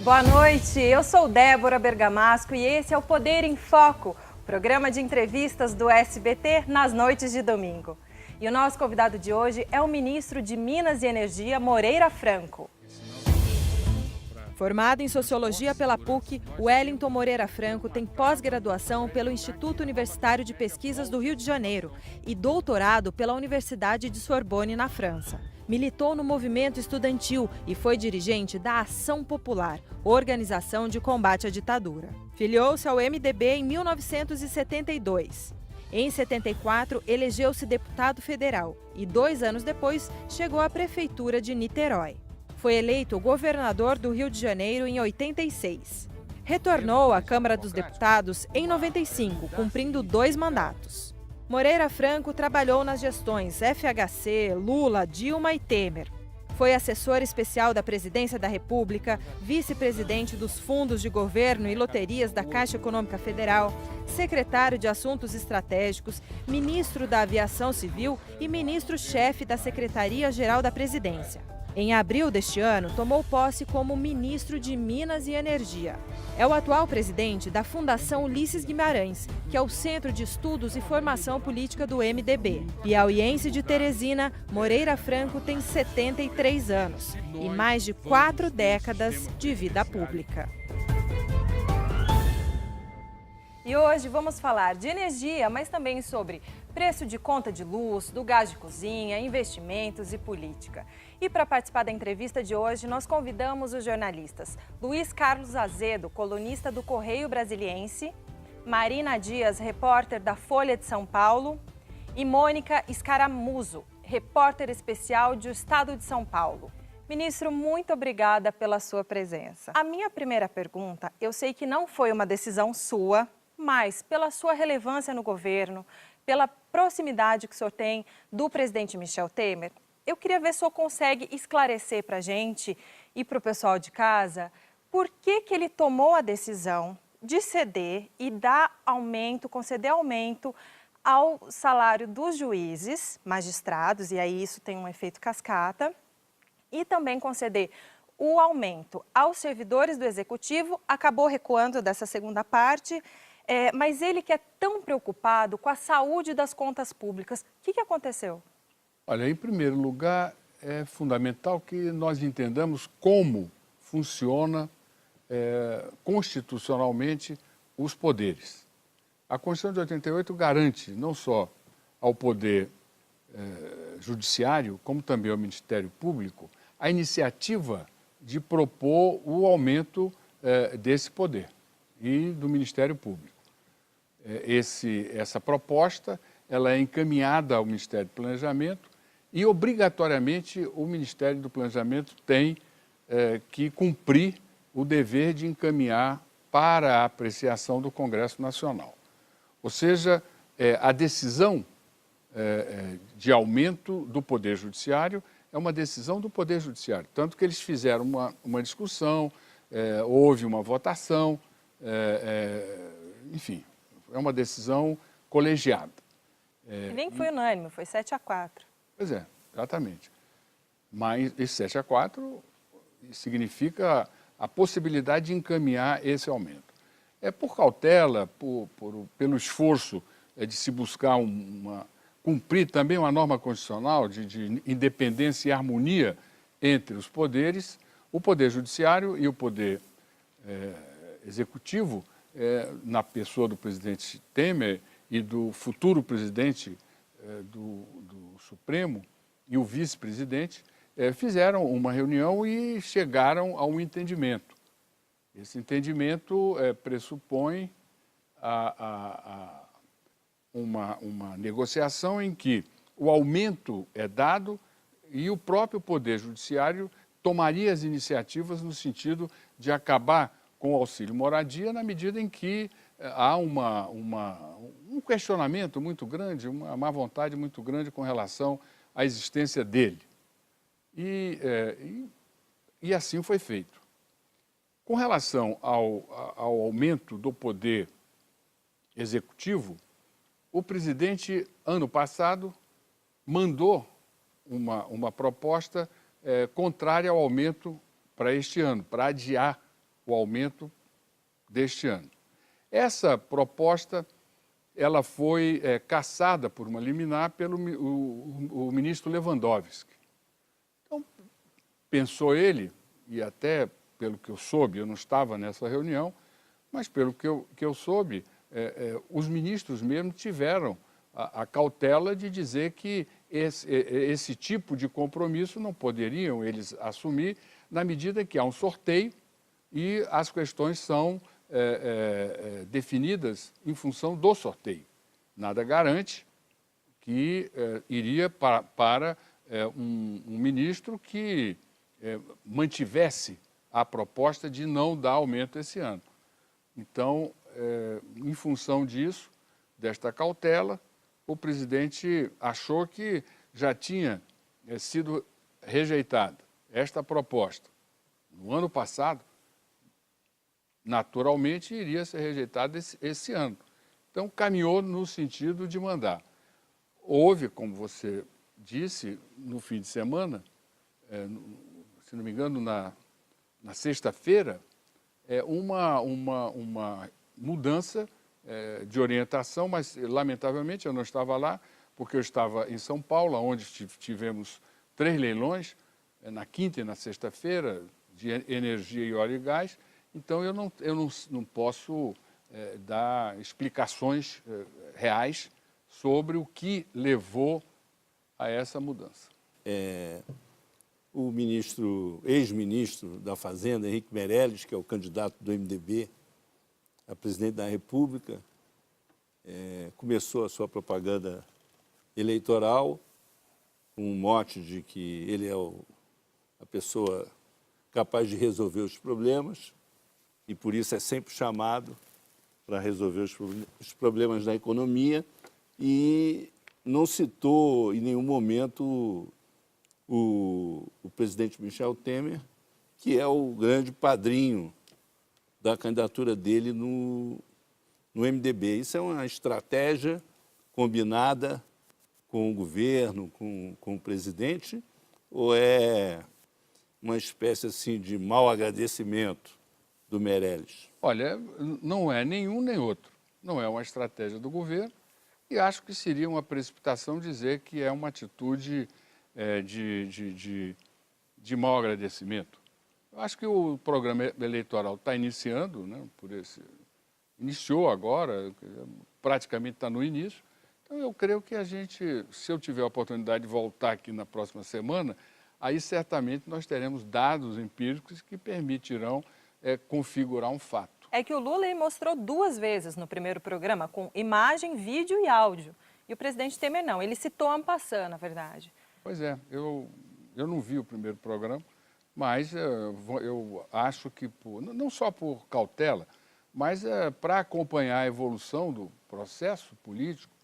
Boa noite, eu sou Débora Bergamasco e esse é o Poder em Foco, programa de entrevistas do SBT nas noites de domingo. E o nosso convidado de hoje é o ministro de Minas e Energia, Moreira Franco. Formado em Sociologia pela PUC, Wellington Moreira Franco tem pós-graduação pelo Instituto Universitário de Pesquisas do Rio de Janeiro e doutorado pela Universidade de Sorbonne, na França. Militou no movimento estudantil e foi dirigente da Ação Popular, organização de combate à ditadura. Filiou-se ao MDB em 1972. Em 74, elegeu-se deputado federal e 2 anos depois chegou à prefeitura de Niterói. Foi eleito governador do Rio de Janeiro em 86. Retornou à Câmara dos Deputados em 95, cumprindo 2 mandatos. Moreira Franco trabalhou nas gestões FHC, Lula, Dilma e Temer. Foi assessor especial da Presidência da República, vice-presidente dos fundos de governo e loterias da Caixa Econômica Federal, secretário de Assuntos Estratégicos, ministro da Aviação Civil e ministro-chefe da Secretaria-Geral da Presidência. Em abril deste ano, tomou posse como ministro de Minas e Energia. É o atual presidente da Fundação Ulisses Guimarães, que é o Centro de Estudos e Formação Política do MDB. Piauiense de Teresina, Moreira Franco tem 73 anos e mais de 4 décadas de vida pública. E hoje vamos falar de energia, mas também sobre preço de conta de luz, do gás de cozinha, investimentos e política. E para participar da entrevista de hoje, nós convidamos os jornalistas Luiz Carlos Azedo, colunista do Correio Brasiliense, Marina Dias, repórter da Folha de São Paulo, e Mônica Escaramuzo, repórter especial do Estado de São Paulo. Ministro, muito obrigada pela sua presença. A minha primeira pergunta, eu sei que não foi uma decisão sua, mas pela sua relevância no governo, pela proximidade que o senhor tem do presidente Michel Temer, eu queria ver se o senhor consegue esclarecer para a gente e para o pessoal de casa por que ele tomou a decisão de ceder e dar aumento, conceder aumento ao salário dos juízes, magistrados, e aí isso tem um efeito cascata, e também conceder o aumento aos servidores do Executivo, acabou recuando dessa segunda parte, mas ele que é tão preocupado com a saúde das contas públicas, o que aconteceu? Olha, em primeiro lugar, é fundamental que nós entendamos como funciona constitucionalmente os poderes. A Constituição de 88 garante não só ao Poder Judiciário, como também ao Ministério Público, a iniciativa de propor o aumento desse poder e do Ministério Público. Essa proposta ela é encaminhada ao Ministério do Planejamento e, obrigatoriamente, o Ministério do Planejamento tem que cumprir o dever de encaminhar para a apreciação do Congresso Nacional. Ou seja, a decisão de aumento do Poder Judiciário é uma decisão do Poder Judiciário. Tanto que eles fizeram uma discussão, houve uma votação, enfim, é uma decisão colegiada. E nem foi unânime, foi 7-4. Pois é, exatamente. Mas esse 7-4 significa a possibilidade de encaminhar esse aumento. É por cautela, pelo esforço de se buscar cumprir também uma norma constitucional de independência e harmonia entre os poderes, o Poder Judiciário e o Poder Executivo, na pessoa do presidente Temer e do futuro presidente do Supremo e o vice-presidente, fizeram uma reunião e chegaram a um entendimento. Esse entendimento pressupõe uma negociação em que o aumento é dado e o próprio Poder Judiciário tomaria as iniciativas no sentido de acabar com o auxílio moradia na medida em que há um questionamento muito grande, uma má vontade muito grande com relação à existência dele. E assim foi feito. Com relação ao aumento do poder executivo, o presidente, ano passado, mandou uma proposta contrária ao aumento para este ano, para adiar o aumento deste ano. Essa proposta ela foi cassada por uma liminar pelo o ministro Lewandowski. Então, pensou ele, e até pelo que eu soube, eu não estava nessa reunião, mas pelo que eu soube, os ministros mesmo tiveram a cautela de dizer que esse tipo de compromisso não poderiam eles assumir na medida que há um sorteio e as questões são definidas em função do sorteio. Nada garante que iria para um ministro que mantivesse a proposta de não dar aumento esse ano. Então, em função disso, desta cautela, o presidente achou que já tinha sido rejeitada esta proposta no ano passado, naturalmente iria ser rejeitada esse ano. Então, caminhou no sentido de mandar. Houve, como você disse, no fim de semana, se não me engano, na sexta-feira, uma mudança de orientação, mas, lamentavelmente, eu não estava lá, porque eu estava em São Paulo, onde tivemos 3 leilões, na quinta e na sexta-feira, de energia e óleo e gás. Então, eu não posso dar explicações reais sobre o que levou a essa mudança. O ex-ministro da Fazenda, Henrique Meirelles, que é o candidato do MDB a presidente da República, começou a sua propaganda eleitoral com um mote de que ele é a pessoa capaz de resolver os problemas e, por isso, é sempre chamado para resolver os problemas da economia e não citou em nenhum momento o presidente Michel Temer, que é o grande padrinho da candidatura dele no MDB. Isso é uma estratégia combinada com o governo, com o presidente, ou é uma espécie assim de mau agradecimento do Meirelles? Olha, não é nenhum nem outro. Não é uma estratégia do governo e acho que seria uma precipitação dizer que é uma atitude de mau agradecimento. Eu acho que o programa eleitoral está iniciando, né, iniciou agora, praticamente está no início. Então, eu creio que se eu tiver a oportunidade de voltar aqui na próxima semana, aí certamente nós teremos dados empíricos que permitirão configurar um fato. É que o Lula mostrou 2 vezes no primeiro programa, com imagem, vídeo e áudio. E o presidente Temer não, ele citou en passant, na verdade. Pois é, eu não vi o primeiro programa, mas eu acho que, não só por cautela, mas para acompanhar a evolução do processo político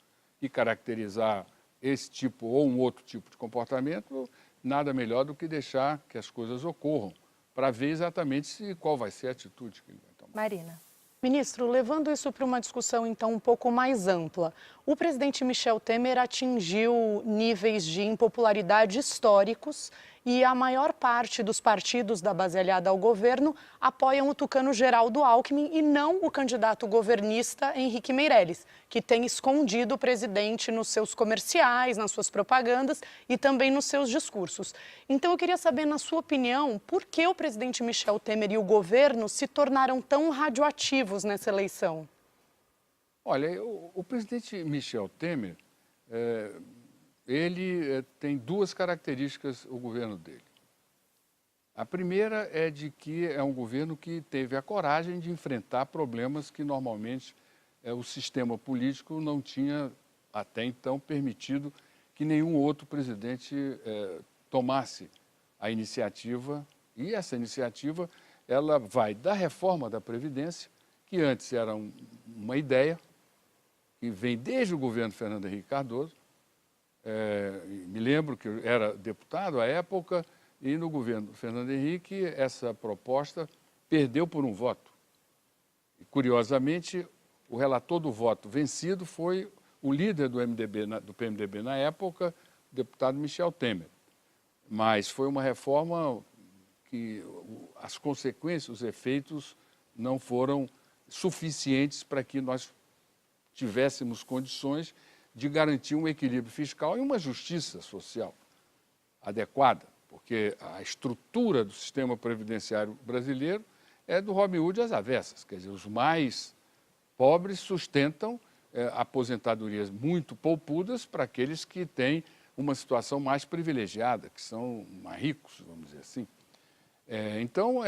e caracterizar esse tipo ou um outro tipo de comportamento, nada melhor do que deixar que as coisas ocorram, para ver exatamente qual vai ser a atitude que ele vai tomar. Marina. Ministro, levando isso para uma discussão, então, um pouco mais ampla, o presidente Michel Temer atingiu níveis de impopularidade históricos e a maior parte dos partidos da base aliada ao governo apoiam o tucano Geraldo Alckmin e não o candidato governista Henrique Meirelles, que tem escondido o presidente nos seus comerciais, nas suas propagandas e também nos seus discursos. Então, eu queria saber, na sua opinião, por que o presidente Michel Temer e o governo se tornaram tão radioativos nessa eleição? Olha, o presidente Michel Temer, ele tem 2 características, o governo dele. A primeira é de que é um governo que teve a coragem de enfrentar problemas que normalmente o sistema político não tinha até então permitido que nenhum outro presidente tomasse a iniciativa. E essa iniciativa ela vai da reforma da Previdência, que antes era uma ideia, que vem desde o governo Fernando Henrique Cardoso. Me lembro que eu era deputado à época e no governo Fernando Henrique essa proposta perdeu por um voto. E, curiosamente, o relator do voto vencido foi o líder do PMDB na época, o deputado Michel Temer. Mas foi uma reforma que as consequências, os efeitos não foram suficientes para que nós tivéssemos condições de garantir um equilíbrio fiscal e uma justiça social adequada, porque a estrutura do sistema previdenciário brasileiro é do Robin Hood às avessas, quer dizer, os mais pobres sustentam aposentadorias muito poupudas para aqueles que têm uma situação mais privilegiada, que são mais ricos, vamos dizer assim. Então,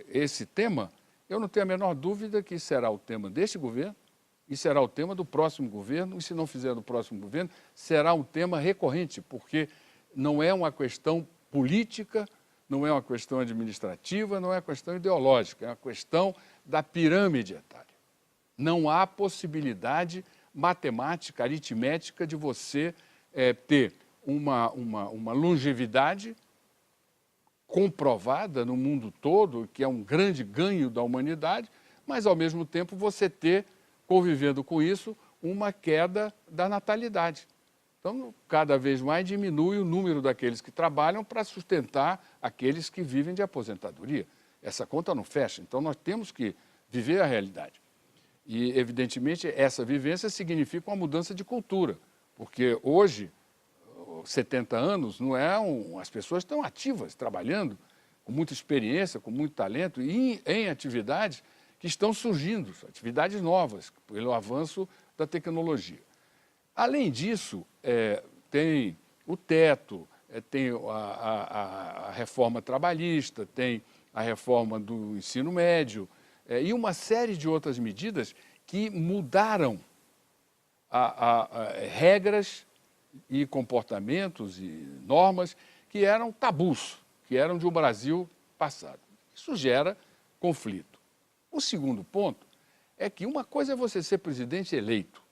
esse tema, eu não tenho a menor dúvida que será o tema deste governo e será o tema do próximo governo, e se não fizer do próximo governo, será um tema recorrente, porque não é uma questão política, não é uma questão administrativa, não é uma questão ideológica, é uma questão da pirâmide etária. Não há possibilidade matemática, aritmética de você ter uma longevidade comprovada no mundo todo, que é um grande ganho da humanidade, mas, ao mesmo tempo, você ter, convivendo com isso, uma queda da natalidade. Então, cada vez mais diminui o número daqueles que trabalham para sustentar aqueles que vivem de aposentadoria. Essa conta não fecha, então nós temos que viver a realidade. E, evidentemente, essa vivência significa uma mudança de cultura, porque hoje, 70 anos, não é as pessoas estão ativas, trabalhando, com muita experiência, com muito talento, e em atividades que estão surgindo, atividades novas, pelo avanço da tecnologia. Além disso, tem o teto, tem a reforma trabalhista, tem a reforma do ensino médio, e uma série de outras medidas que mudaram regras e comportamentos e normas que eram tabus, que eram de um Brasil passado. Isso gera conflito. O segundo ponto é que uma coisa é você ser presidente eleito.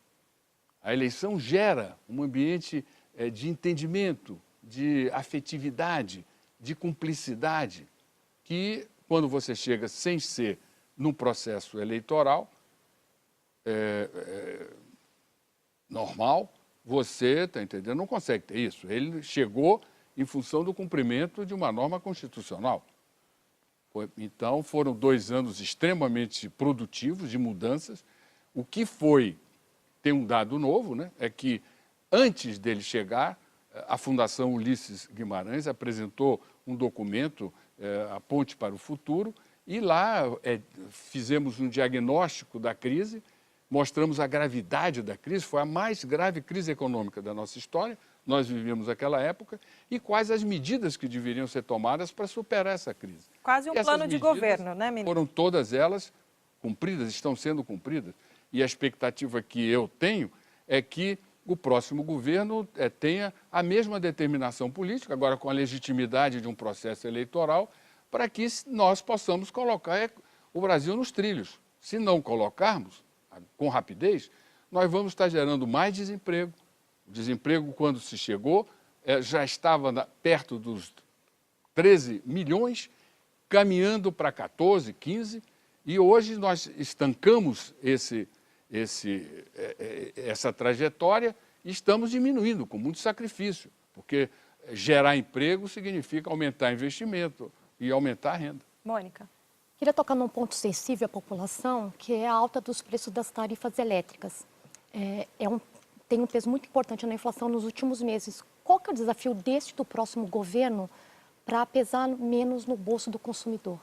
A eleição gera um ambiente de entendimento, de afetividade, de cumplicidade, que, quando você chega sem ser num processo eleitoral normal, você, está entendendo, não consegue ter isso. Ele chegou em função do cumprimento de uma norma constitucional. Então, foram 2 anos extremamente produtivos de mudanças. O que tem um dado novo, né, é que, antes dele chegar, a Fundação Ulisses Guimarães apresentou um documento, A Ponte para o Futuro, e lá fizemos um diagnóstico da crise, mostramos a gravidade da crise, foi a mais grave crise econômica da nossa história, nós vivemos aquela época, e quais as medidas que deveriam ser tomadas para superar essa crise. Quase um plano de governo, né, ministro? Foram todas elas cumpridas, estão sendo cumpridas, e a expectativa que eu tenho é que o próximo governo tenha a mesma determinação política, agora com a legitimidade de um processo eleitoral, para que nós possamos colocar o Brasil nos trilhos. Se não colocarmos com rapidez, nós vamos estar gerando mais desemprego. O desemprego, quando se chegou, já estava perto dos 13 milhões, caminhando para 14, 15, e hoje nós estancamos essa trajetória e estamos diminuindo com muito sacrifício, porque gerar emprego significa aumentar investimento e aumentar a renda. Mônica. Queria tocar num ponto sensível à população, que é a alta dos preços das tarifas elétricas. Tem um peso muito importante na inflação nos últimos meses. Qual que é o desafio do próximo governo para pesar menos no bolso do consumidor?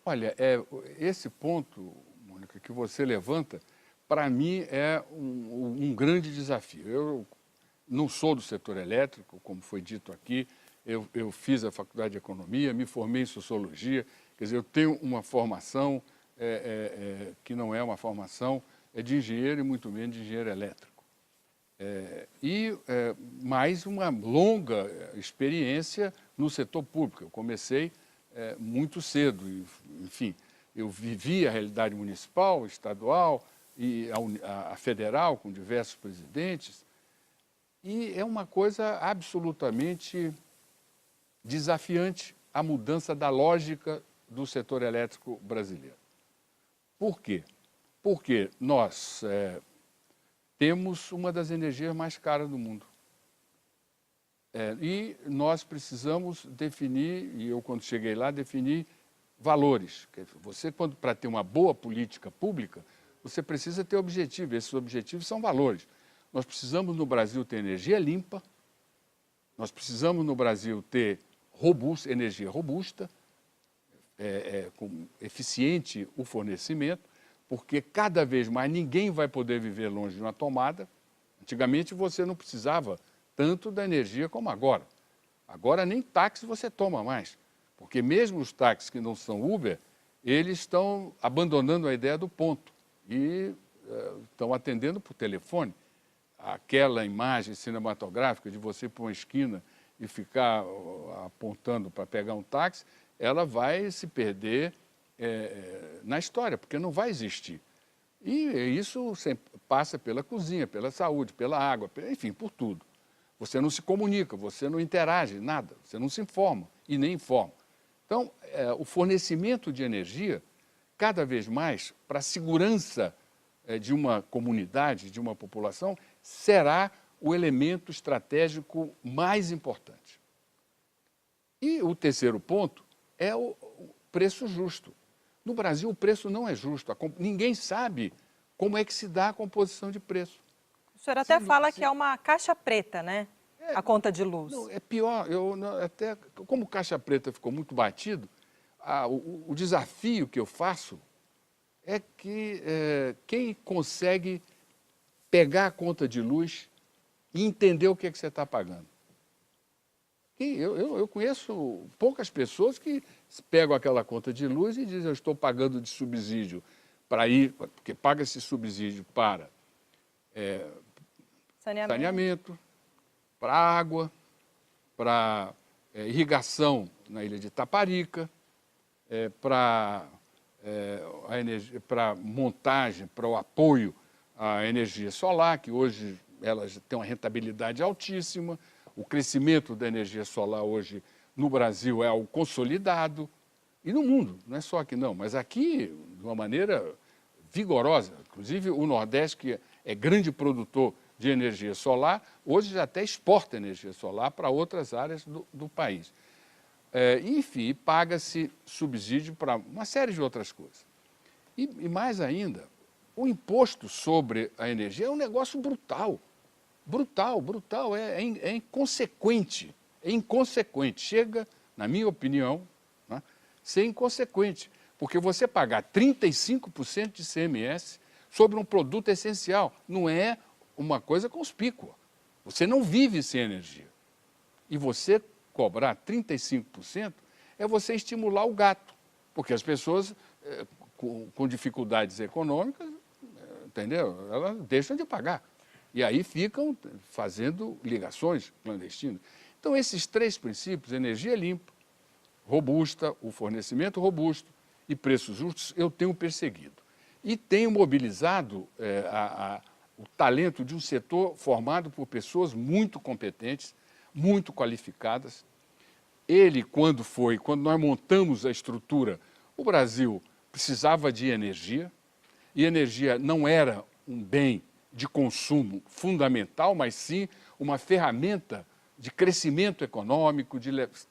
Olha, esse ponto, Mônica, que você levanta, para mim é um grande desafio. Eu não sou do setor elétrico, como foi dito aqui, eu fiz a faculdade de economia, me formei em sociologia, quer dizer, eu tenho uma formação que não é uma formação de engenheiro e muito menos de engenheiro elétrico. Mais uma longa experiência no setor público. Eu comecei muito cedo, enfim, eu vivi a realidade municipal, estadual e a federal, com diversos presidentes, e é uma coisa absolutamente desafiante a mudança da lógica do setor elétrico brasileiro. Por quê? Porque nós temos uma das energias mais caras do mundo. E nós precisamos definir, e eu quando cheguei lá defini valores. Você, para ter uma boa política pública, você precisa ter objetivos. Esses objetivos são valores. Nós precisamos no Brasil ter energia limpa, nós precisamos no Brasil ter energia robusta, eficiente o fornecimento, porque cada vez mais ninguém vai poder viver longe de uma tomada. Antigamente você não precisava tanto da energia como agora. Agora nem táxi você toma mais, porque mesmo os táxis que não são Uber, eles estão abandonando a ideia do ponto e estão atendendo por telefone. Aquela imagem cinematográfica de você ir para uma esquina e ficar apontando para pegar um táxi, ela vai se perder na história, porque não vai existir. E isso passa pela cozinha, pela saúde, pela água, enfim, por tudo. Você não se comunica, você não interage, nada, você não se informa e nem informa. Então, o fornecimento de energia, cada vez mais, para a segurança de uma comunidade, de uma população, será o elemento estratégico mais importante. E o terceiro ponto é o preço justo. No Brasil, o preço não é justo. Ninguém sabe como é que se dá a composição de preço. O senhor até fala que é uma caixa preta, né? A conta de luz. Não, é pior. Como caixa preta ficou muito batido, o desafio que eu faço é que quem consegue pegar a conta de luz e entender o que é que você está pagando. Eu conheço poucas pessoas que pegam aquela conta de luz e dizem: eu estou pagando de subsídio para ir, porque paga esse subsídio para saneamento, para água, para irrigação na ilha de Itaparica, para montagem, para o apoio à energia solar, que hoje elas têm uma rentabilidade altíssima. O crescimento da energia solar hoje no Brasil é algo consolidado, e no mundo, não é só aqui não, mas aqui de uma maneira vigorosa. Inclusive o Nordeste, que é grande produtor de energia solar, hoje já até exporta energia solar para outras áreas do país. Enfim, paga-se subsídio para uma série de outras coisas. E mais ainda, o imposto sobre a energia é um negócio brutal. Brutal, é inconsequente, chega, na minha opinião, né, ser inconsequente, porque você pagar 35% de ICMS sobre um produto essencial não é uma coisa conspícua, você não vive sem energia, e você cobrar 35% é você estimular o gasto, porque as pessoas com dificuldades econômicas, entendeu? Elas deixam de pagar. E aí ficam fazendo ligações clandestinas. Então, esses três princípios, energia limpa, robusta, o fornecimento robusto e preços justos, eu tenho perseguido. E tenho mobilizado o talento de um setor formado por pessoas muito competentes, muito qualificadas. Quando nós montamos a estrutura, o Brasil precisava de energia, e energia não era um bem de consumo fundamental, mas sim uma ferramenta de crescimento econômico, de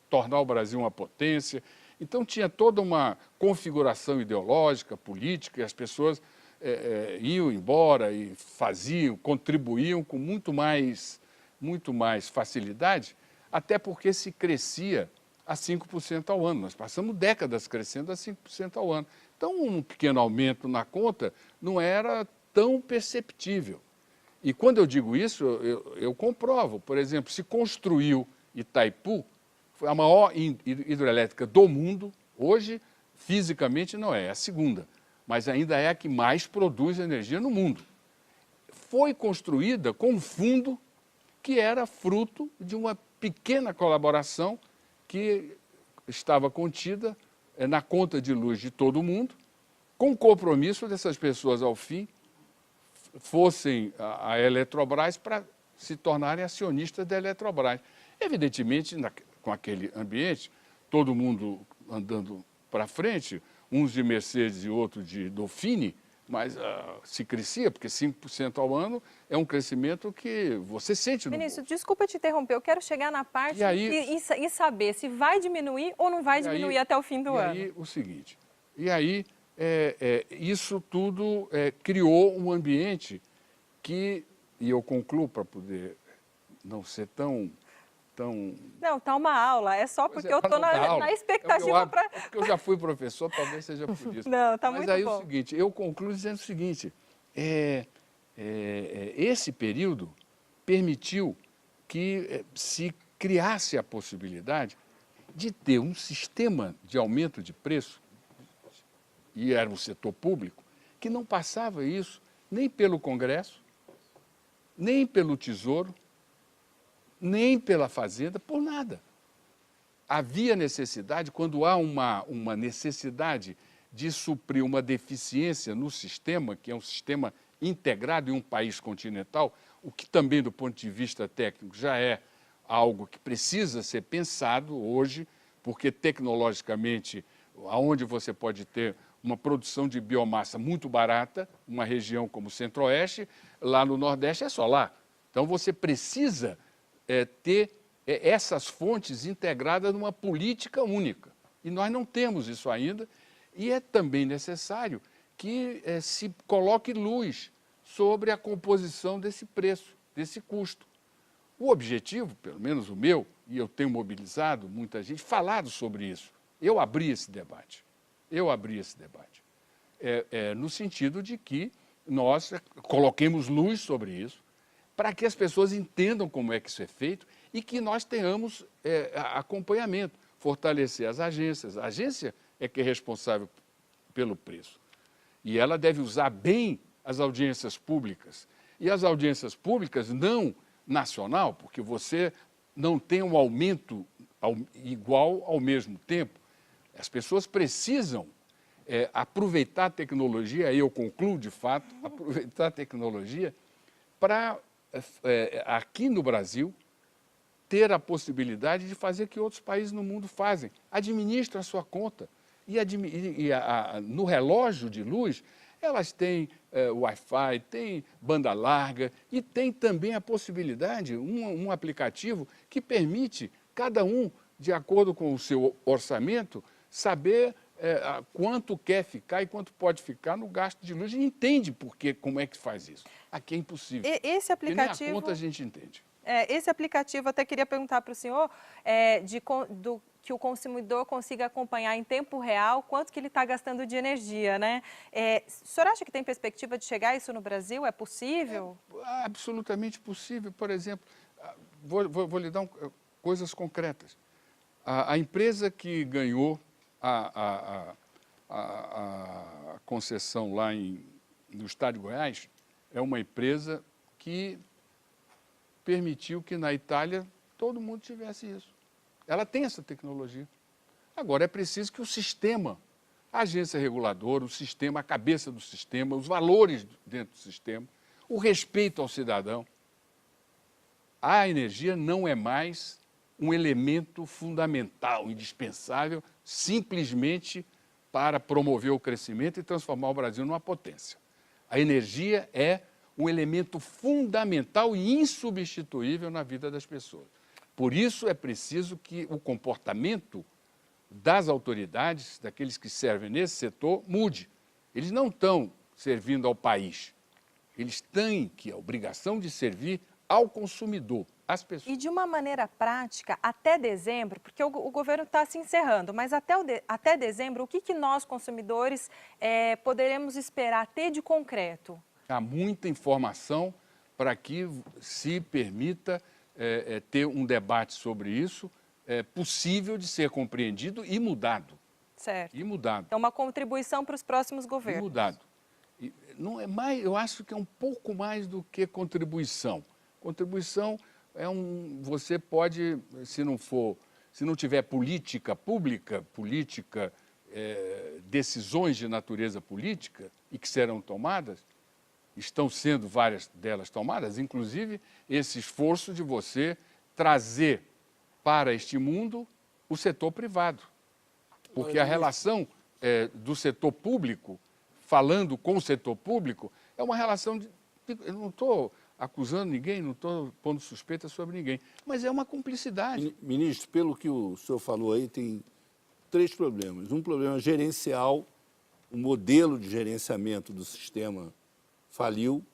tornar o Brasil uma potência. Então tinha toda uma configuração ideológica, política, e as pessoas iam embora e contribuíam com muito mais facilidade, até porque se crescia a 5% ao ano. Nós passamos décadas crescendo a 5% ao ano. Então um pequeno aumento na conta não era tão perceptível. E quando eu digo isso, eu comprovo. Por exemplo, se construiu Itaipu, foi a maior hidrelétrica do mundo, hoje, fisicamente, não é a segunda, mas ainda é a que mais produz energia no mundo. Foi construída com um fundo que era fruto de uma pequena colaboração que estava contida na conta de luz de todo mundo, com o compromisso dessas pessoas, ao fim, fossem a Eletrobras para se tornarem acionistas da Eletrobras. Evidentemente, com aquele ambiente, todo mundo andando para frente, uns de Mercedes e outros de Dauphine, mas se crescia, porque 5% ao ano é um crescimento que você sente no Ministro, bolso. desculpa te interromper, eu quero chegar na parte E aí- e saber se vai diminuir ou não vai diminuir até o fim do ano. E aí, o seguinte, isso tudo criou um ambiente que, e eu concluo para poder não ser tão... Não, tá uma aula, é só porque eu estou na expectativa para... Porque eu já fui professor, talvez seja por isso. Não, tá Mas muito aí bom. o seguinte, eu concluo dizendo o seguinte, esse período permitiu que se criasse a possibilidade de ter um sistema de aumento de preço, e era o setor público, que não passava isso nem pelo Congresso, nem pelo Tesouro, nem pela Fazenda, por nada. Havia necessidade, quando há uma necessidade de suprir uma deficiência no sistema, que é um sistema integrado em um país continental, o que também, do ponto de vista técnico, já é algo que precisa ser pensado hoje, porque tecnologicamente, aonde você pode ter uma produção de biomassa muito barata, uma região como o Centro-Oeste, lá no Nordeste é solar. Então você precisa ter essas fontes integradas numa política única. E nós não temos isso ainda, e é também necessário que se coloque luz sobre a composição desse preço, desse custo. O objetivo, pelo menos o meu, e eu tenho mobilizado muita gente, falado sobre isso. Eu abri esse debate. No sentido de que nós coloquemos luz sobre isso, para que as pessoas entendam como é que isso é feito e que nós tenhamos acompanhamento, fortalecer as agências. A agência é que é responsável pelo preço. E ela deve usar bem as audiências públicas. E as audiências públicas não nacional, porque você não tem um aumento igual ao mesmo tempo. As pessoas precisam aproveitar a tecnologia, aí eu concluo de fato, aproveitar a tecnologia para, aqui no Brasil, ter a possibilidade de fazer o que outros países no mundo fazem. Administra a sua conta. No relógio de luz, elas têm Wi-Fi, têm banda larga e tem também a possibilidade, um aplicativo que permite cada um, de acordo com o seu orçamento, saber quanto quer ficar e quanto pode ficar no gasto de luz. E entende como é que faz isso. Aqui é impossível. Esse aplicativo... Porque nem a conta a gente entende. Esse aplicativo, até queria perguntar para o senhor, que o consumidor consiga acompanhar em tempo real quanto que ele está gastando de energia, né? O senhor acha que tem perspectiva de chegar isso no Brasil? É possível? É absolutamente possível. Por exemplo, vou lhe dar coisas concretas. A empresa que ganhou a concessão lá no estado de Goiás é uma empresa que permitiu que na Itália todo mundo tivesse isso. Ela tem essa tecnologia. Agora, é preciso que o sistema, a agência reguladora, o sistema, a cabeça do sistema, os valores dentro do sistema, o respeito ao cidadão. A energia não é mais um elemento fundamental, indispensável, simplesmente para promover o crescimento e transformar o Brasil numa potência. A energia é um elemento fundamental e insubstituível na vida das pessoas. Por isso é preciso que o comportamento das autoridades, daqueles que servem nesse setor, mude. Eles não estão servindo ao país. Eles têm a obrigação de servir ao consumidor, às pessoas. E de uma maneira prática, até dezembro, porque o governo está se encerrando, mas até dezembro, o que nós, consumidores, poderemos esperar ter de concreto? Há muita informação para que se permita ter um debate sobre isso, possível de ser compreendido e mudado. Certo. E mudado. É uma contribuição para os próximos E governos. mudado. Não é mais, eu acho que é um pouco mais do que contribuição. Contribuição é você pode, se não tiver política pública, decisões de natureza política e que serão tomadas, estão sendo várias delas tomadas, inclusive esse esforço de você trazer para este mundo o setor privado. Porque a relação do setor público falando com o setor público, é uma relação de... Eu não estou acusando ninguém, não estou pondo suspeita sobre ninguém, mas é uma cumplicidade. Ministro, pelo que o senhor falou aí, tem 3 problemas. Um problema gerencial, o modelo de gerenciamento do sistema faliu.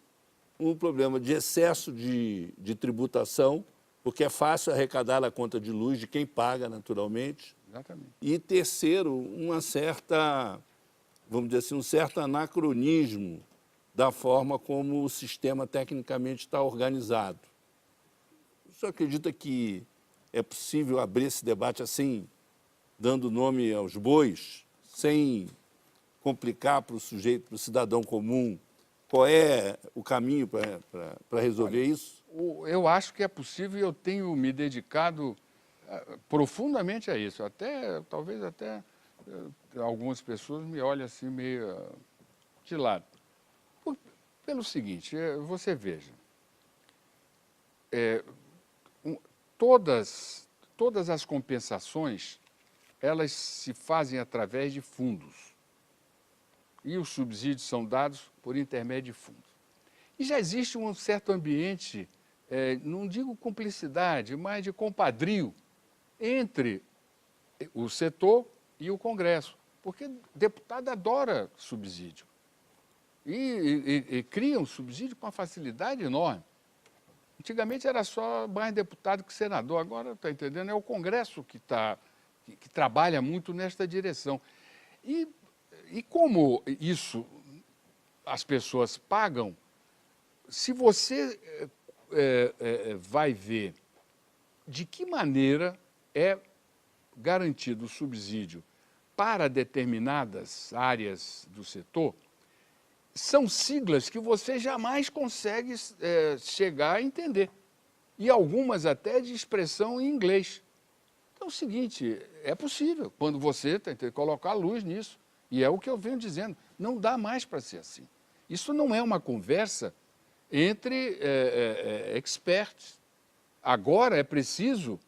Um problema de excesso de tributação, porque é fácil arrecadar a conta de luz de quem paga, naturalmente. Exatamente. E terceiro, uma certa, vamos dizer assim, um certo anacronismo da forma como o sistema tecnicamente está organizado. O senhor acredita que é possível abrir esse debate assim, dando nome aos bois, sem complicar para o sujeito, para o cidadão comum, qual é o caminho para resolver isso? Eu acho que é possível e eu tenho me dedicado profundamente a isso. Talvez até algumas pessoas me olhem assim meio de lado. Pelo seguinte, você veja, todas as compensações, elas se fazem através de fundos. E os subsídios são dados por intermédio de fundos. E já existe um certo ambiente, não digo cumplicidade, mas de compadrio entre o setor e o Congresso. Porque deputado adora subsídio. E cria um subsídio com uma facilidade enorme. Antigamente era só mais deputado que senador, agora, está entendendo, é o Congresso que trabalha muito nesta direção. E como isso as pessoas pagam, se você vai ver de que maneira é garantido o subsídio para determinadas áreas do setor, são siglas que você jamais consegue chegar a entender. E algumas até de expressão em inglês. Então é o seguinte, é possível, quando você tem que colocar luz nisso. E é o que eu venho dizendo, não dá mais para ser assim. Isso não é uma conversa entre experts. Agora é preciso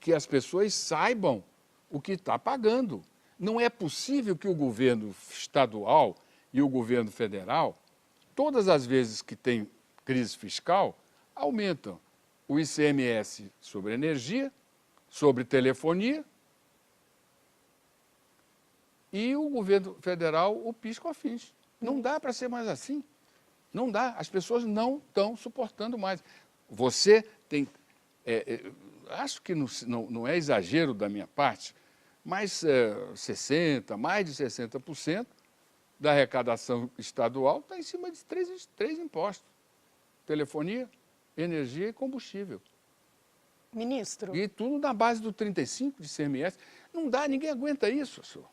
que as pessoas saibam o que está pagando. Não é possível que o governo estadual e o governo federal, todas as vezes que tem crise fiscal, aumentam o ICMS sobre energia, sobre telefonia, e o governo federal, o PIS/COFINS. Não dá para ser mais assim. Não dá. As pessoas não estão suportando mais. Você tem... acho que não é exagero da minha parte, mas mais de 60% da arrecadação estadual está em cima de três impostos. Telefonia, energia e combustível. Ministro. E tudo na base do 35% de ICMS. Não dá, ninguém aguenta isso, senhor.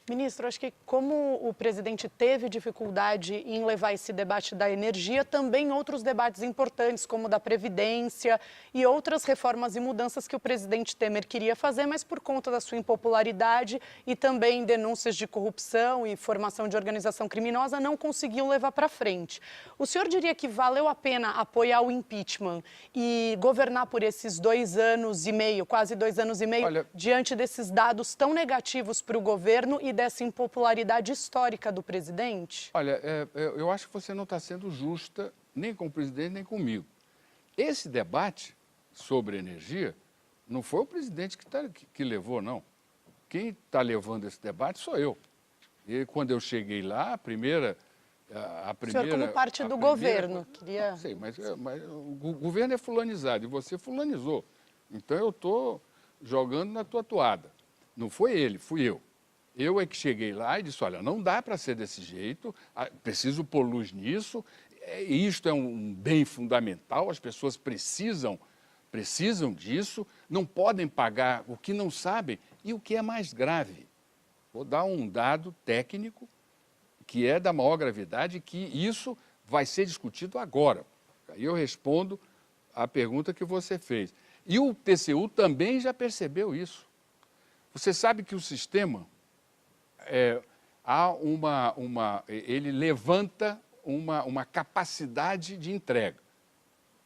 Ministro, acho que como o presidente teve dificuldade em levar esse debate da energia, também outros debates importantes, como o da Previdência e outras reformas e mudanças que o presidente Temer queria fazer, mas por conta da sua impopularidade e também denúncias de corrupção e formação de organização criminosa, não conseguiu levar para frente. O senhor diria que valeu a pena apoiar o impeachment e governar por esses 2 anos e meio, quase 2 anos e meio, diante desses dados tão negativos para o governo e dessa impopularidade histórica do presidente? Olha, eu acho que você não está sendo justa nem com o presidente nem comigo. Esse debate sobre energia não foi o presidente que levou, não. Quem está levando esse debate sou eu. E quando eu cheguei lá, a primeira... O senhor como parte do governo, queria... Não sei, mas o governo é fulanizado e você fulanizou. Então eu estou jogando na tua toada. Não foi ele, fui eu. Eu é que cheguei lá e disse, olha, não dá para ser desse jeito, preciso pôr luz nisso, isto é um bem fundamental, as pessoas precisam disso, não podem pagar o que não sabem e o que é mais grave. Vou dar um dado técnico que é da maior gravidade, que isso vai ser discutido agora. Aí eu respondo a pergunta que você fez. E o TCU também já percebeu isso. Você sabe que o sistema... ele levanta uma capacidade de entrega.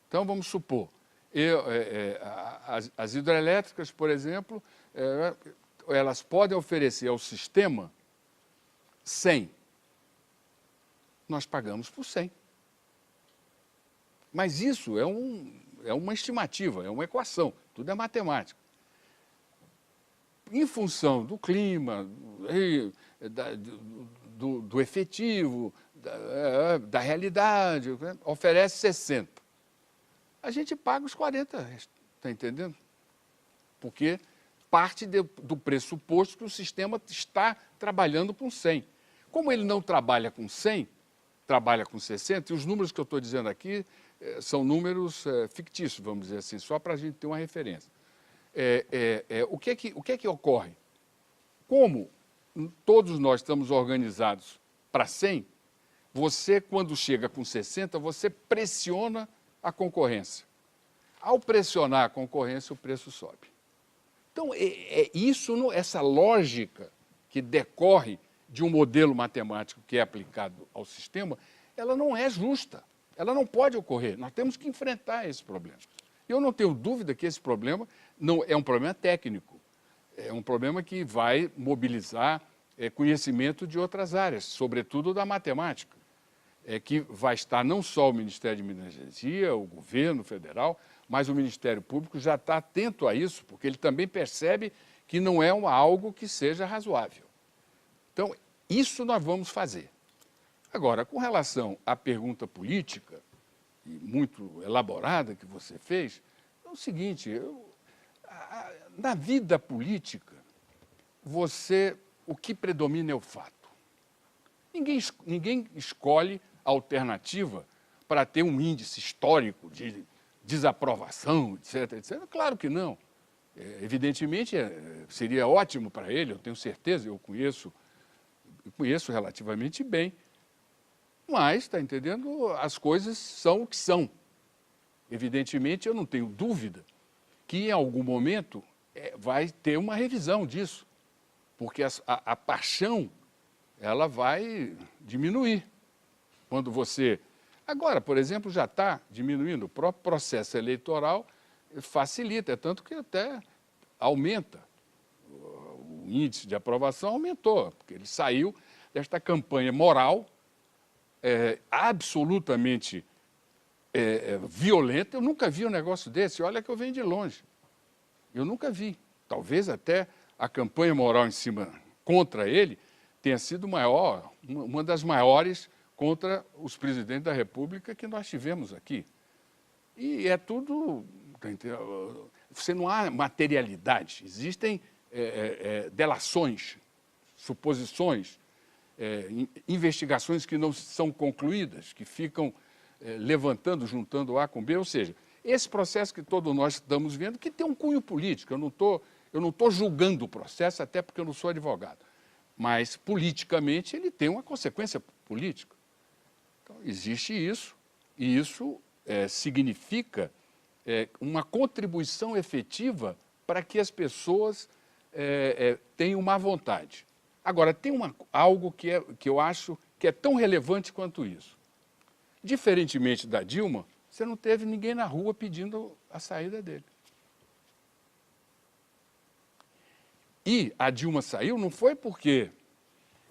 Então, vamos supor, as hidrelétricas, por exemplo, elas podem oferecer ao sistema 100. nós pagamos por 100. Mas isso é uma estimativa, é uma equação, tudo é matemática. Em função do clima, do efetivo, da realidade, oferece 60. A gente paga os 40, está entendendo? Porque parte do pressuposto que o sistema está trabalhando com 100. Como ele não trabalha com 100, trabalha com 60, e os números que eu estou dizendo aqui são números fictícios, vamos dizer assim, só para a gente ter uma referência. O que é que ocorre? Como todos nós estamos organizados para 100, você, quando chega com 60, você pressiona a concorrência. Ao pressionar a concorrência, o preço sobe. Então, essa lógica que decorre de um modelo matemático que é aplicado ao sistema, ela não é justa, ela não pode ocorrer. Nós temos que enfrentar esse problema. Eu não tenho dúvida que esse problema não é um problema técnico, é um problema que vai mobilizar conhecimento de outras áreas, sobretudo da matemática, que vai estar não só o Ministério de Minas e Energia, o governo federal, mas o Ministério Público já está atento a isso, porque ele também percebe que não é algo que seja razoável. Então, isso nós vamos fazer. Agora, com relação à pergunta política, e muito elaborada que você fez, é o seguinte, na vida política, o que predomina é o fato. Ninguém escolhe a alternativa para ter um índice histórico de desaprovação, etc, etc. Claro que não. Evidentemente, seria ótimo para ele, eu tenho certeza, eu conheço relativamente bem, mas, está entendendo, as coisas são o que são. Evidentemente, eu não tenho dúvida que, em algum momento, vai ter uma revisão disso, porque a paixão ela vai diminuir. Quando você... Agora, por exemplo, já está diminuindo. O próprio processo eleitoral facilita, é tanto que até aumenta. O índice de aprovação aumentou, porque ele saiu desta campanha moral absolutamente violenta. Eu nunca vi um negócio desse. Olha que eu venho de longe. Eu nunca vi. Talvez até a campanha moral em cima contra ele tenha sido uma das maiores contra os presidentes da República que nós tivemos aqui. E é tudo... Você não há materialidade. Existem delações, suposições, investigações que não são concluídas, que ficam levantando, juntando A com B. Ou seja, esse processo que todos nós estamos vendo, que tem um cunho político. Eu não estou julgando o processo, até porque eu não sou advogado. Mas, politicamente, ele tem uma consequência política. Então, existe isso, e isso significa uma contribuição efetiva para que as pessoas tenham má vontade. Agora, tem algo que eu acho que é tão relevante quanto isso. Diferentemente da Dilma, você não teve ninguém na rua pedindo a saída dele. E a Dilma saiu não foi porque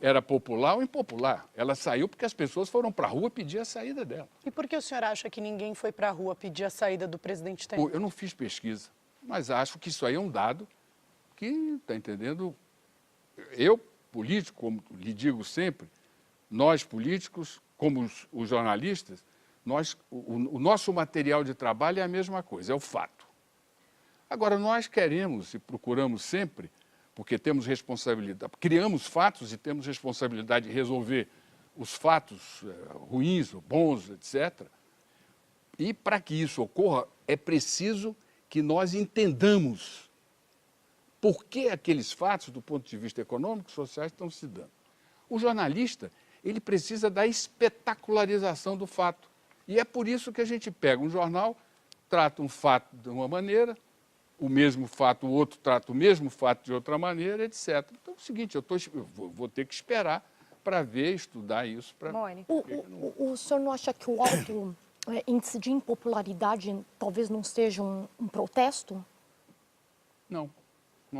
era popular ou impopular. Ela saiu porque as pessoas foram para a rua pedir a saída dela. E por que o senhor acha que ninguém foi para a rua pedir a saída do presidente Temer? Eu não fiz pesquisa, mas acho que isso aí é um dado que, está entendendo, eu, político, como lhe digo sempre, nós políticos, como os jornalistas, o nosso material de trabalho é a mesma coisa, é o fato. Agora, nós queremos e procuramos sempre, porque temos responsabilidade, criamos fatos e temos responsabilidade de resolver os fatos ruins ou bons, etc. E para que isso ocorra, é preciso que nós entendamos por que aqueles fatos, do ponto de vista econômico e social, estão se dando. O jornalista, ele precisa da espetacularização do fato. E é por isso que a gente pega um jornal, trata um fato de uma maneira, o mesmo fato, o outro trata o mesmo fato de outra maneira, etc. Então é o seguinte, eu vou ter que esperar para ver, estudar isso. O senhor não acha que o alto índice de impopularidade talvez não seja um protesto? Não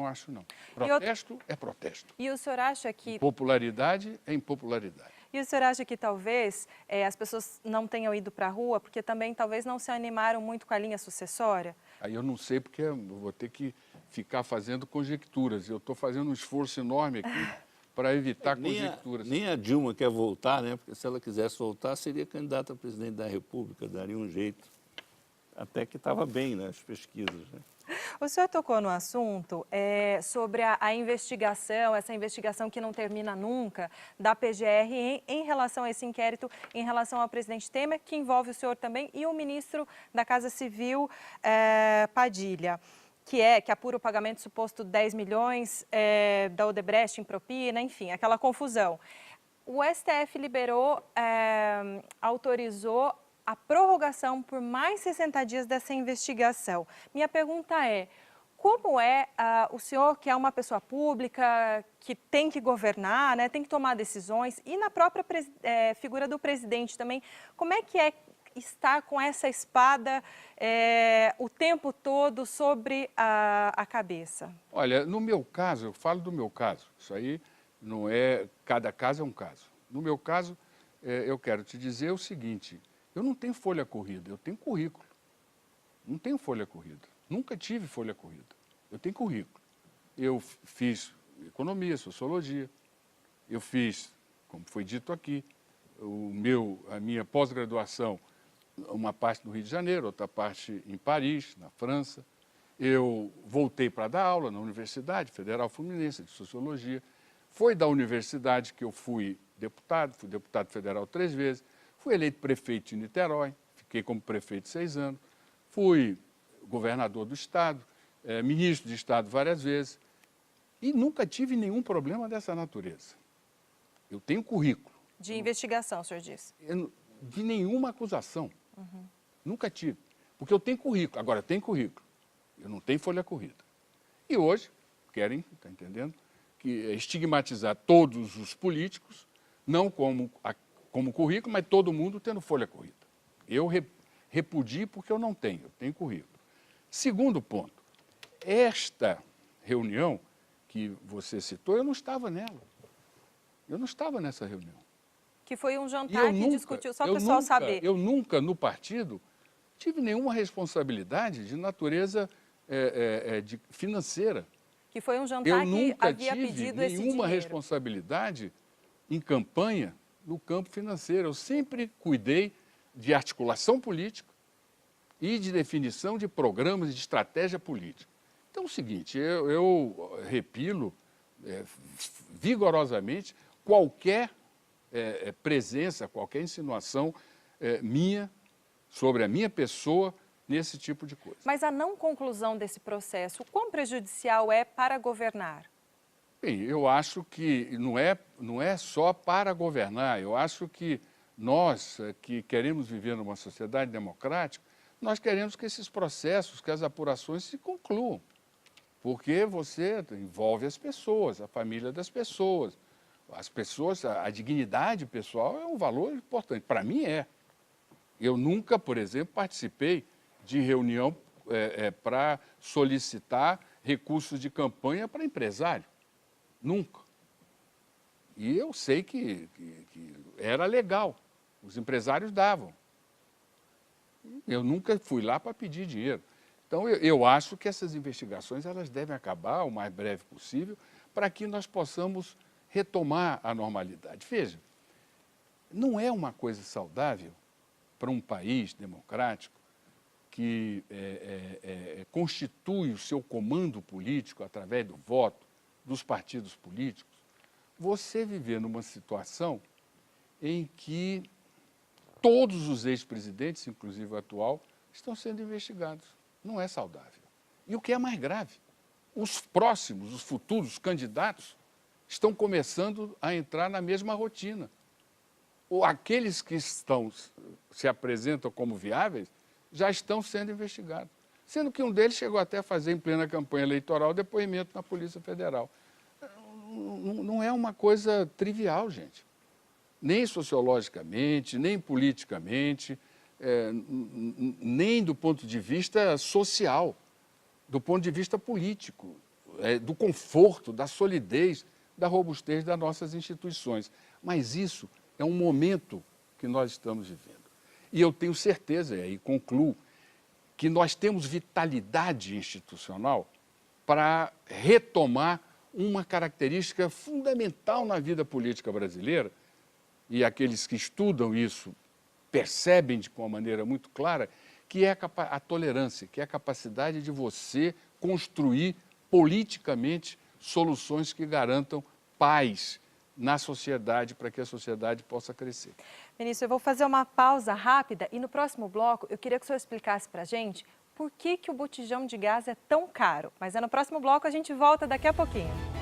acho não. Protesto é protesto. E o senhor acha que... Impopularidade é impopularidade. E o senhor acha que talvez as pessoas não tenham ido para a rua porque também talvez não se animaram muito com a linha sucessória? Aí eu não sei porque eu vou ter que ficar fazendo conjecturas. Eu estou fazendo um esforço enorme aqui para evitar conjecturas. Nem a Dilma quer voltar, né? Porque se ela quisesse voltar, seria candidata a presidente da República, daria um jeito. Até que estava bem nas pesquisas, né? O senhor tocou no assunto sobre a investigação, essa investigação que não termina nunca, da PGR em relação a esse inquérito, em relação ao presidente Temer, que envolve o senhor também, e o ministro da Casa Civil, Padilha, que apura o pagamento suposto de 10 milhões da Odebrecht em propina, enfim, aquela confusão. O STF liberou, autorizou a prorrogação por mais 60 dias dessa investigação. Minha pergunta é, como o senhor, que é uma pessoa pública, que tem que governar, né, tem que tomar decisões, e na própria figura do presidente também, como é que estar com essa espada o tempo todo sobre a cabeça? Olha, no meu caso, eu falo do meu caso, isso aí não é, cada caso é um caso. No meu caso, eu quero te dizer o seguinte, eu não tenho folha corrida, eu tenho currículo. Não tenho folha corrida. Nunca tive folha corrida. Eu tenho currículo. Eu fiz economia, sociologia. Eu fiz, como foi dito aqui, a minha pós-graduação, uma parte no Rio de Janeiro, outra parte em Paris, na França. Eu voltei para dar aula na Universidade Federal Fluminense de Sociologia. Foi da universidade que eu fui deputado federal 3 vezes. Fui eleito prefeito de Niterói, fiquei como prefeito 6 anos, fui governador do Estado, ministro de Estado várias vezes, e nunca tive nenhum problema dessa natureza. Eu tenho currículo. De investigação, o senhor disse? De nenhuma acusação. Nunca tive. Porque eu tenho currículo. Agora, eu tenho currículo. Eu não tenho folha corrida. E hoje, querem, está entendendo, que estigmatizar todos os políticos, não como currículo, mas todo mundo tendo folha corrida. Eu repudio porque eu não tenho, eu tenho currículo. Segundo ponto, esta reunião que você citou, eu não estava nela. Eu não estava nessa reunião. Que foi um jantar que discutiu, só para o pessoal saber. Eu nunca, no partido, tive nenhuma responsabilidade de natureza financeira. Que foi um jantar que havia pedido esse dinheiro. Eu nunca tive nenhuma responsabilidade em campanha no campo financeiro. Eu sempre cuidei de articulação política e de definição de programas e de estratégia política. Então é o seguinte, eu repilo vigorosamente qualquer presença, qualquer insinuação minha sobre a minha pessoa nesse tipo de coisa. Mas a não conclusão desse processo, o quão prejudicial é para governar? Bem, eu acho que não é só para governar, eu acho que nós que queremos viver numa sociedade democrática, nós queremos que esses processos, que as apurações se concluam, porque você envolve as pessoas, a família das pessoas, a dignidade pessoal é um valor importante, para mim é. Eu nunca, por exemplo, participei de reunião para solicitar recursos de campanha para empresário. Nunca. E eu sei que era legal, os empresários davam. Eu nunca fui lá para pedir dinheiro. Então, eu acho que essas investigações elas devem acabar o mais breve possível para que nós possamos retomar a normalidade. Veja, não é uma coisa saudável para um país democrático que constitui o seu comando político através do voto, dos partidos políticos, você viver numa situação em que todos os ex-presidentes, inclusive o atual, estão sendo investigados. Não é saudável. E o que é mais grave, os próximos, os futuros candidatos estão começando a entrar na mesma rotina. Ou aqueles que se apresentam como viáveis já estão sendo investigados. Sendo que um deles chegou até a fazer, em plena campanha eleitoral, depoimento na Polícia Federal. Não é uma coisa trivial, gente. Nem sociologicamente, nem politicamente, nem do ponto de vista social, do ponto de vista político, do conforto, da solidez, da robustez das nossas instituições. Mas isso é É um momento que nós estamos vivendo. E eu tenho certeza, e aí concluo, que nós temos vitalidade institucional para retomar uma característica fundamental na vida política brasileira, e aqueles que estudam isso percebem de uma maneira muito clara, que é a tolerância, que é a capacidade de você construir politicamente soluções que garantam paz na sociedade, para que a sociedade possa crescer. Ministro, eu vou fazer uma pausa rápida e no próximo bloco eu queria que o senhor explicasse para a gente por que o botijão de gás é tão caro. Mas no próximo bloco a gente volta daqui a pouquinho.